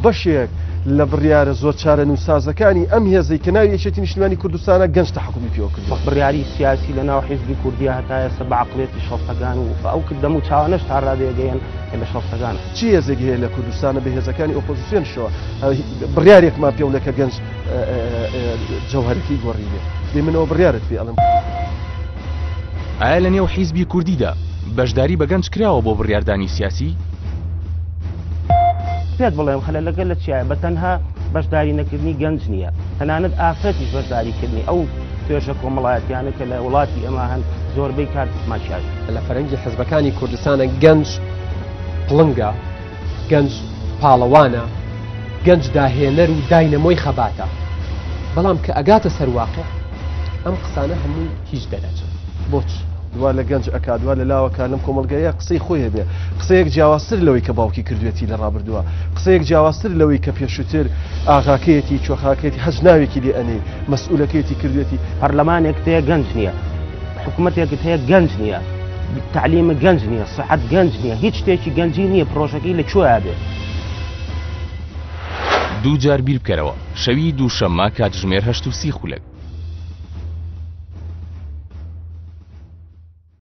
بەشێک لە بڕیارە زۆر چارە نووسازەکانی ئەم هێزەی کە ناوی یەکێتی نیشتیمانی کوردستانە گەنج تەحکومی پێوە کردووە. بڕیاری سیاسی لە ناو حیزبی کوردیە هەتا ئێستا بە عەقڵێتی شەڵسەگان و ئەو کردەم و چاوانەش تا ڕادێگەیەن لە شەڵسەگانە. چی هێزێک هەیە لە کوردستانە بە هێزەکانی ئۆپۆزیسیۆنشەوە بڕیارێکمان پێوڵێ کە گەنج جەوهەرەکەی گۆڕی بێ دێ منەوە بڕیارت پێ ئەڵم. ئایا لە نێو حیزبی کوردیدا بەشداری بە گەنج کراوە بۆ بڕیاردانی سیاسی؟ پێت بڵێم خەلە لەگەل لە چیایە بە تەنها بەشداری نەکردنی گەنج نییە، تەنانەت ئافرەتیش بەشداریکردنی ئەو توێژە کۆمەڵایەتیانە کە لە وڵاتی ئەمە هەن زۆربەی کار دسماشیات. لە فەرەنگی حیزبەکانی کوردستانە گەنج پڵنگە، گەنج پاڵەوانە، گەنج داهێنەر و داینەمۆی خەباتە، بەڵام کە ئەگاتە سەرواقع ئەم قسانە هەموو هیچ دەرەچن. بۆچ دوا لە گەنج ئەکادوا لە لاوەکە لەم کۆمەلگایە قسەی خۆی هەبێ، قسەیەک جیاوازتر لەوەی کە باوکی کردوێتی لە ڕابردووە، قسەیەک جیاوازتر لەوەی کە پێشووتر ئاغاکەیەتی چۆخاکەیەتی هەج ناوێکی لێ ئەنێ مەسئولەکەیەتی کردوێتی. پەرلەمانێک هەیە گەنج نییە، حکوومەتێکت هەیە گەنج نییە، تعلیمە گەنج نییە، سەحەت گەنج نییە، هیچ شتێکی گەنجی نییە، پرۆژەکەی لەکوێ بێت. دوو جار بیر بکەرەوە شەوی دووشەممە کاتژمێر 8:30 خولەک.